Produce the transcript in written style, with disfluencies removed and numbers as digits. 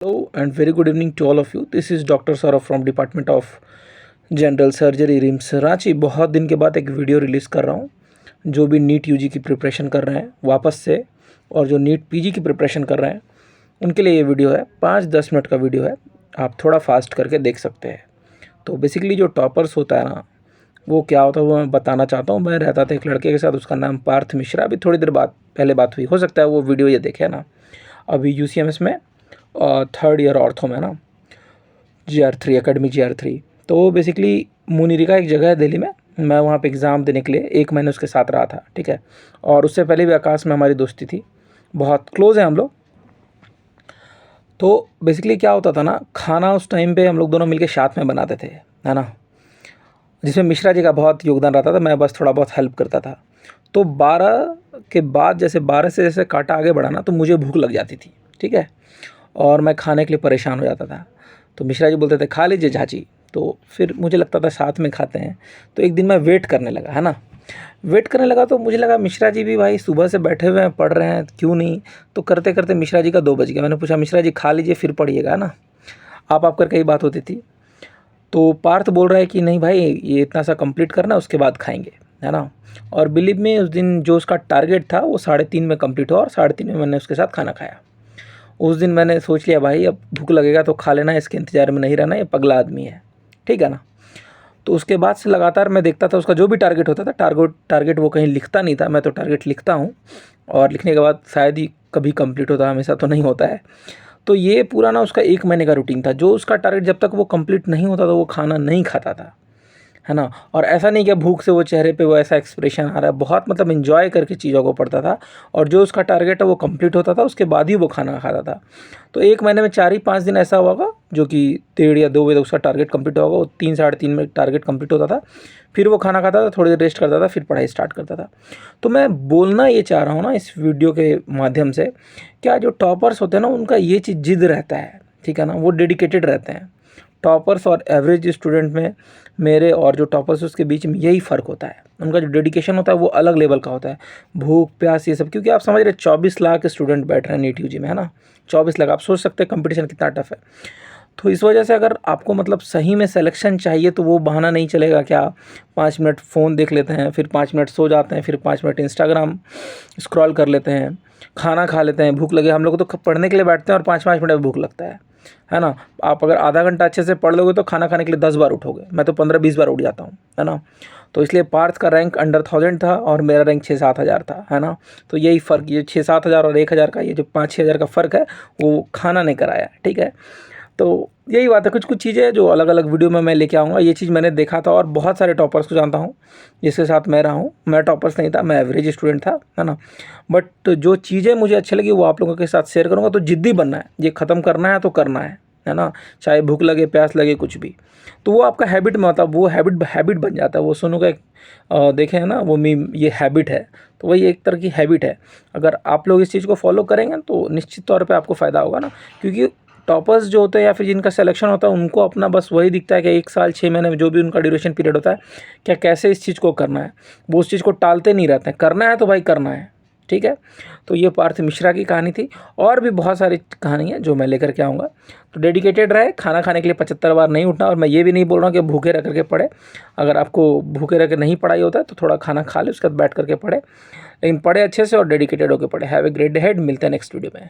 Hello and very good evening to all of you. This is doctor Saurabh from department of general surgery RIMS Ranchi. बहुत दिन के बाद एक video release कर रहा हूँ। जो भी नीट यूजी की प्रिपरेशन कर रहे हैं वापस से, और जो नीट पीजी की प्रिपरेशन कर रहे हैं उनके लिए ये वीडियो है। 5-10 मिनट का वीडियो है, आप थोड़ा फास्ट करके देख सकते हैं। तो बेसिकली जो टॉपर्स होता है ना, वो क्या होता है वो मैं बताना चाहता हूँ। मैं रहता था एक लड़के के साथ, उसका नाम पार्थ मिश्रा। अभी थोड़ी देर बाद पहले बात हुई, हो सकता है वो वीडियो ये देखे ना। अभी यूसीएमएस में थर्ड ईयर ऑर्थो में ना, GR3 एकेडमी GR3। तो वो बेसिकली मुनीरिका एक जगह है दिल्ली में। मैं वहाँ पे एग्ज़ाम देने के लिए 1 महीने उसके साथ रहा था, ठीक है। और उससे पहले भी आकाश में हमारी दोस्ती थी, बहुत क्लोज़ हैं हम लोग। तो बेसिकली क्या होता था ना, खाना उस टाइम पे हम लोग दोनों मिलके साथ में बनाते थे, है ना, जिसमें मिश्रा जी का बहुत योगदान रहता था, मैं बस थोड़ा बहुत हेल्प करता था। तो 12 के बाद जैसे 12 से जैसे कांटा आगे बढ़ा ना, तो मुझे भूख लग जाती थी, ठीक है, और मैं खाने के लिए परेशान हो जाता था। तो मिश्रा जी बोलते थे खा लीजिए झाजी। तो फिर मुझे लगता था साथ में खाते हैं। तो एक दिन मैं वेट करने लगा, है ना, वेट करने लगा तो मुझे लगा मिश्रा जी भी भाई सुबह से बैठे हुए हैं, पढ़ रहे हैं, क्यों नहीं। तो करते करते मिश्रा जी का 2 बज गया। मैंने पूछा मिश्रा जी खा लीजिए फिर पढ़िएगा, है ना। आप करके ही बात होती थी। तो पार्थ बोल रहा है कि नहीं भाई, ये इतना सा कंप्लीट करना उसके बाद खाएंगे, है ना। और बिलीव में उस दिन जो उसका टारगेट था वो 3:30 में कंप्लीट हुआ, और 3:30 में मैंने उसके साथ खाना खाया। उस दिन मैंने सोच लिया भाई अब भूख लगेगा तो खा लेना, इसके इंतज़ार में नहीं रहना, ये पगला आदमी है, ठीक है ना। तो उसके बाद से लगातार मैं देखता था उसका जो भी टारगेट होता था, टारगेट वो कहीं लिखता नहीं था। मैं तो टारगेट लिखता हूँ, और लिखने के बाद शायद ही कभी कंप्लीट होता है, हमेशा तो नहीं होता है। तो ये पूरा ना उसका 1 महीने का रूटीन था। जो उसका टारगेट जब तक वो कंप्लीट नहीं होता था वो खाना नहीं खाता था, है ना। और ऐसा नहीं कि भूख से वो चेहरे पे वो ऐसा एक्सप्रेशन आ रहा है, बहुत मतलब एंजॉय करके चीज़ों को पढ़ता था। और जो उसका टारगेट है वो कंप्लीट होता था, उसके बाद ही वो खाना खाता था। तो 1 महीने में 4 ही 5 दिन ऐसा होगा जो कि 1:30 या 2 बजे तक उसका टारगेट कंप्लीट होगा। वो 3 साढ़े 3 में टारगेट कंप्लीट होता था, फिर वो खाना खाता था, थोड़ी देर रेस्ट करता था, फिर पढ़ाई स्टार्ट करता था। तो मैं बोलना ये चाह रहा हूँ ना इस वीडियो के माध्यम से, क्या जो टॉपर्स होते हैं ना उनका ये चीज़ जिद रहता है, ठीक है ना, वो डेडिकेटेड रहते हैं। टॉपर्स और एवरेज स्टूडेंट में, मेरे और जो टॉपर्स उसके बीच में यही फ़र्क होता है। उनका जो डेडिकेशन होता है वो अलग लेवल का होता है। भूख प्यास ये सब, क्योंकि आप समझ रहे 24 लाख स्टूडेंट बैठ रहे हैं नीट यूजी में, है ना। 24 लाख, आप सोच सकते हैं कंपटीशन कितना टफ है। तो इस वजह से अगर आपको मतलब सही में सिलेक्शन चाहिए तो वो बहाना नहीं चलेगा। क्या 5 मिनट फ़ोन देख लेते हैं, फिर 5 मिनट सो जाते हैं, फिर 5 मिनट इंस्टाग्राम स्क्रॉल कर लेते हैं, खाना खा लेते हैं, भूख लगे। हम लोग तो पढ़ने के लिए बैठते हैं और 5-5 मिनट में भूख लगता है ना। आप अगर आधा घंटा अच्छे से पढ़ लोगे तो खाना खाने के लिए 10 बार उठोगे। मैं तो 15-20 बार उठ जाता हूँ, है ना। तो इसलिए पार्थ का रैंक अंडर 1000 था और मेरा रैंक 6-7 हज़ार था, है ना। तो यही फ़र्क, ये 6-7 हज़ार और 1 हज़ार का, ये जो 5-6 हज़ार का फ़र्क है वो खाना ने कराया, ठीक है। तो यही बात है, कुछ कुछ चीज़ें जो अलग अलग वीडियो में मैं लेके आऊँगा। ये चीज़ मैंने देखा था और बहुत सारे टॉपर्स को जानता हूँ जिसके साथ मैं रहा हूँ। मैं टॉपर्स नहीं था, मैं एवरेज स्टूडेंट था, है ना। बट जो चीज़ें मुझे अच्छी लगी वो आप लोगों के साथ शेयर करूँगा। तो जिद्दी बनना है, ये ख़त्म करना है तो करना है ना। चाहे भूख लगे प्यास लगे कुछ भी, तो वो आपका हैबिट में होता है, वो हैबिट बन जाता है। वो सोनू का एक देखे हैं ना वो मीम, ये हैबिट है। तो वही एक तरह की हैबिट है। अगर आप लोग इस चीज़ को फॉलो करेंगे तो निश्चित तौर पे आपको फ़ायदा होगा ना। क्योंकि टॉपर्स जो होते हैं या फिर जिनका सिलेक्शन होता है उनको अपना बस वही दिखता है कि 1 साल 6 महीने में जो भी उनका ड्यूरेशन पीरियड होता है, क्या कैसे इस चीज़ को करना है। वो उस चीज़ को टालते नहीं रहते हैं, करना है तो भाई करना है, ठीक है। तो ये पार्थ मिश्रा की कहानी थी, और भी बहुत सारी कहानी है जो मैं लेकर के आऊँगा। तो डेडिकेटेड रहे, खाना खाने के लिए 75 बार नहीं उठना। और मैं ये भी नहीं बोल रहा हूँ कि भूखे रह करके पढ़े। अगर आपको भूखे रह के नहीं पढ़ाई होता है तो थोड़ा खाना खा ले, उसके बाद बैठ करके पढ़े, लेकिन पढ़े अच्छे से और डेडिकेटेड होकर पढ़े। Have a great day head. मिलते हैं नेक्स्ट वीडियो में।